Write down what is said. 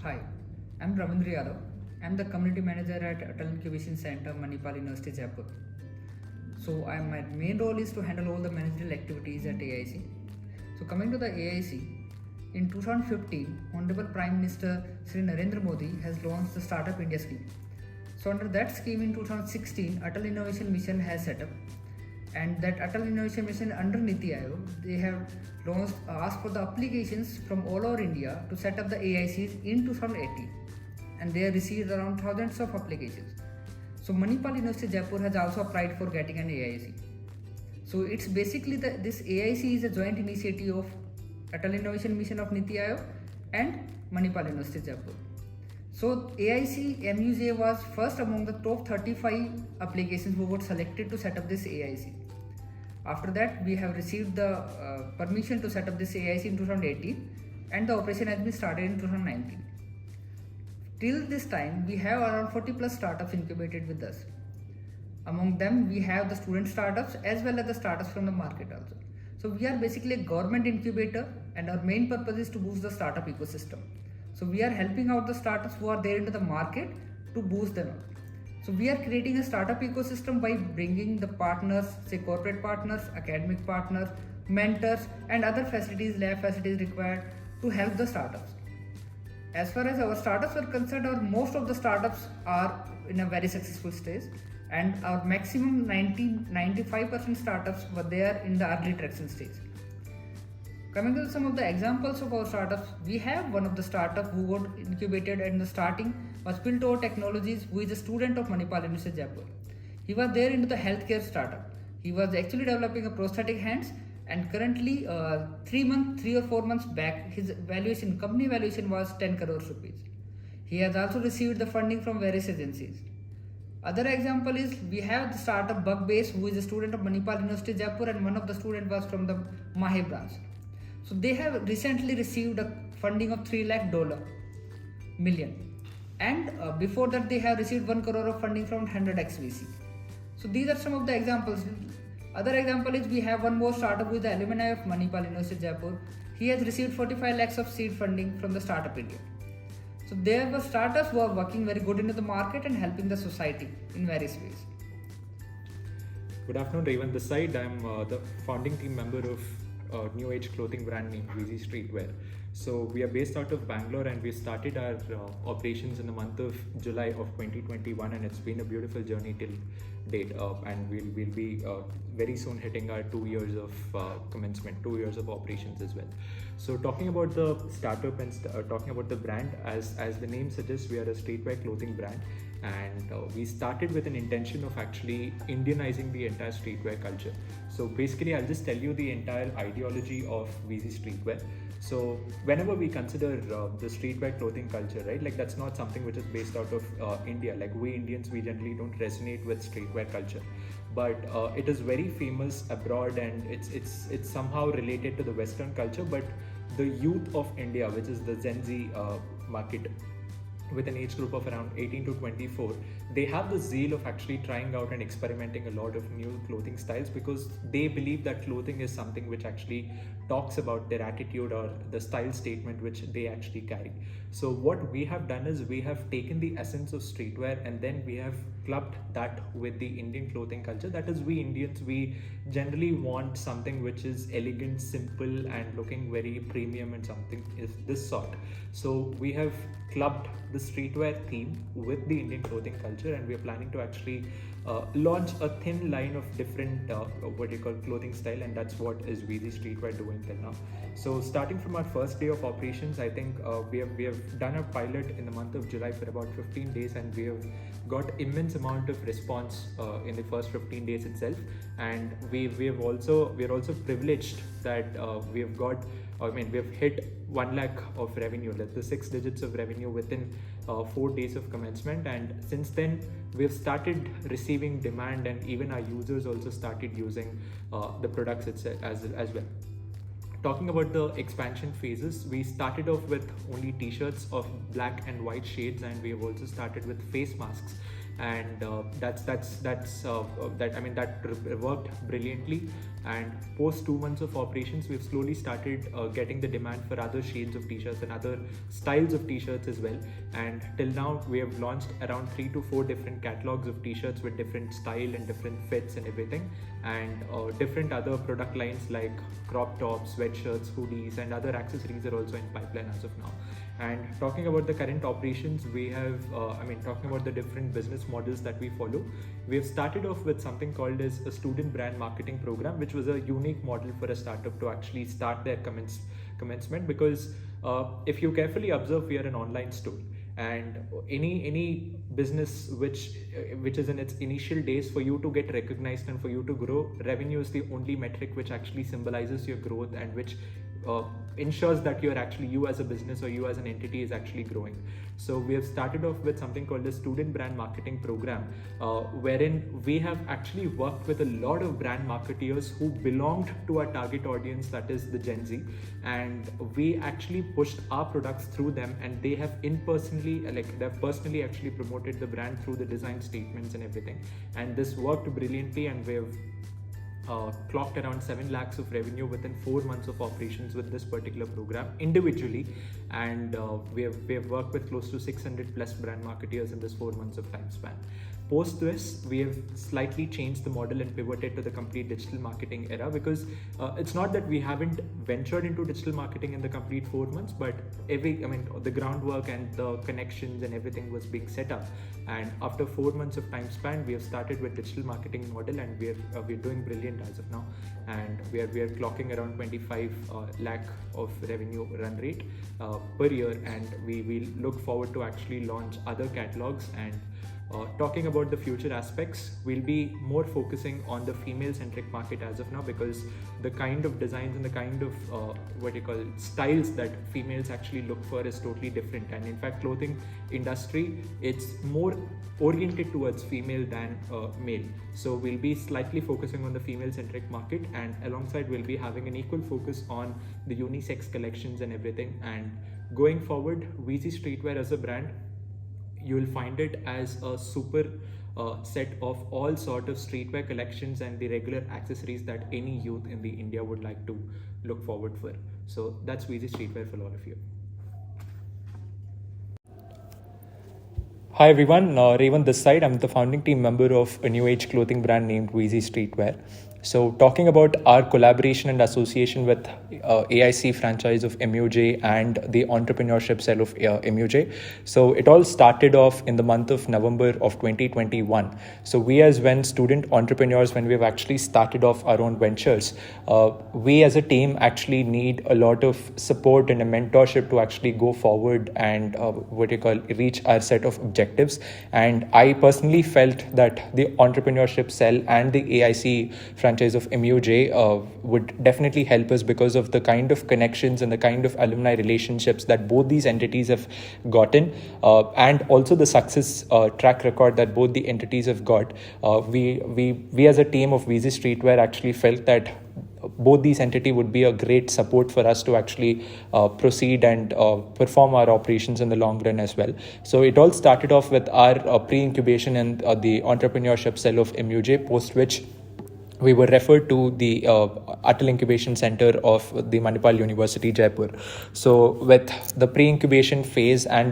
Hi, I'm Ravindra Yadav. I'm the community manager at Atal Incubation Center, Manipal University, Jaipur. My main role is to handle all the managerial activities at AIC. So coming to the AIC, in 2015, Honorable Prime Minister Sri Narendra Modi has launched the Startup India scheme. So under that scheme in 2016, Atal Innovation Mission has set up, and that Atal Innovation Mission under Niti Aayog, they have asked for the applications from all over India to set up the AICs in 2018, and they have received around thousands of applications. So Manipal University Jaipur has also applied for getting an AIC. So it's basically this AIC is a joint initiative of Atal Innovation Mission of Niti Aayog and Manipal University Jaipur. So AIC MUJ was first among the top 35 applications who were selected to set up this AIC. After that, we have received the permission to set up this AIC in 2018, and the operation has been started in 2019. Till this time, we have around 40 plus startups incubated with us. Among them, we have the student startups as well as the startups from the market also. So we are basically a government incubator, and our main purpose is to boost the startup ecosystem. So we are helping out the startups who are there into the market to boost them up. So we are creating a startup ecosystem by bringing the partners, say corporate partners, academic partners, mentors, and other facilities, lab facilities required to help the startups. As far as our startups are concerned, most of the startups are in a very successful stage, and our maximum 90-95% startups were there in the early traction stage. Coming to some of the examples of our startups, we have one of the startups who got incubated in the starting was Piltover Technologies, who is a student of Manipal University Jaipur. He was there into the healthcare startup. He was actually developing a prosthetic hands, and currently 3 or 4 months back, his company valuation was 10 crores rupees. He has also received the funding from various agencies. Other example is we have the startup Bugbase, who is a student of Manipal University Jaipur, and one of the student was from the Mahe branch. So they have recently received a funding of $3 million, and before that they have received 1 crore of funding from 100x VC. So these are some of the examples. Other example is we have one more startup with the alumni of Manipal University Jaipur. He has received 45 lakhs of seed funding from the Startup India. So there were startups who are working very good into the market and helping the society in various ways. Good afternoon, Raven. This side, I'm the founding team member of new age clothing brand named VZ Streetwear. So we are based out of Bangalore, and we started our operations in the month of July of 2021, and it's been a beautiful journey till date. And we'll be very soon hitting our 2 years of commencement, 2 years of operations as well. So talking about the startup and talking about the brand, as the name suggests, we are a streetwear clothing brand, and we started with an intention of actually Indianizing the entire streetwear culture. So basically, I'll just tell you the entire ideology of VZ Streetwear. So whenever we consider the streetwear clothing culture, right, like that's not something which is based out of India. Like we Indians, we generally don't resonate with streetwear culture, but it is very famous abroad, and it's somehow related to the Western culture. But the youth of India, which is the Gen Z market, with an age group of around 18 to 24, they have the zeal of actually trying out and experimenting a lot of new clothing styles, because they believe that clothing is something which actually talks about their attitude or the style statement which they actually carry. So what we have done is we have taken the essence of streetwear, and then we have clubbed that with the Indian clothing culture. That is, we Indians, we generally want something which is elegant, simple, and looking very premium, and something is this sort. So we have clubbed the streetwear theme with the Indian clothing culture, and we are planning to actually launch a thin line of different clothing style, and that's what is VZ Streetwear doing till now. So starting from our first day of operations, I think we have done a pilot in the month of July for about 15 days, and we have got immense amount of response in the first 15 days itself. And we are also privileged that we have hit 1 lakh of revenue, that's the 6 digits of revenue within 4 days of commencement. And since then, we've started receiving demand, and even our users also started using the products itself as well. Talking about the expansion phases, we started off with only t-shirts of black and white shades, and we have also started with face masks, and that worked brilliantly. And post 2 months of operations, we've slowly started getting the demand for other shades of t-shirts and other styles of t-shirts as well. And till now, we have launched around 3 to 4 different catalogs of t-shirts with different style and different fits and everything, and different other product lines like crop tops, sweatshirts, hoodies, and other accessories are also in pipeline as of now. And talking about the current operations, we have, talking about the different business models that we follow, we have started off with something called as a student brand marketing program, which was a unique model for a startup to actually start their commencement, because if you carefully observe, we are an online store, and any business which is in its initial days, for you to get recognized and for you to grow, revenue is the only metric which actually symbolizes your growth and which ensures that you as a business or you as an entity is actually growing. So we have started off with something called the student brand marketing program, wherein we have actually worked with a lot of brand marketeers who belonged to our target audience, that is the Gen Z, and we actually pushed our products through them, and they have personally actually promoted the brand through the design statements and everything, and this worked brilliantly, and we have clocked around 7 lakhs of revenue within 4 months of operations with this particular program individually, and we have worked with close to 600 plus brand marketeers in this 4 months of time span. Post this, we have slightly changed the model and pivoted to the complete digital marketing era, because it's not that we haven't ventured into digital marketing in the complete 4 months, but the groundwork and the connections and everything was being set up. And after 4 months of time span, we have started with digital marketing model, and we're doing brilliant as of now. And we are clocking around 25 lakh of revenue run rate per year, and we will look forward to actually launch other catalogs. And talking about the future aspects, we'll be more focusing on the female-centric market as of now, because the kind of designs and the kind of styles that females actually look for is totally different. And in fact, clothing industry, it's more oriented towards female than male. So we'll be slightly focusing on the female-centric market, and alongside we'll be having an equal focus on the unisex collections and everything. And going forward, Weezy Streetwear as a brand, you will find it as a super set of all sort of streetwear collections and the regular accessories that any youth in the India would like to look forward for. So that's Weezy Streetwear for all of you. Hi everyone, Raven this side. I'm the founding team member of a new age clothing brand named Weezy Streetwear. So talking about our collaboration and association with AIC franchise of MUJ and the entrepreneurship cell of MUJ. So it all started off in the month of November of 2021. So we as student entrepreneurs, when we've actually started off our own ventures, we as a team actually need a lot of support and a mentorship to actually go forward and reach our set of objectives. And I personally felt that the entrepreneurship cell and the AIC franchise of MUJ would definitely help us because of the kind of connections and the kind of alumni relationships that both these entities have gotten, and also the success track record that both the entities have got. We as a team of Weezy Streetwear actually felt that both these entities would be a great support for us to actually proceed and perform our operations in the long run as well. So it all started off with our pre-incubation and the entrepreneurship cell of MUJ, post which we were referred to the Atal Incubation Center of the Manipal University, Jaipur. So with the pre-incubation phase and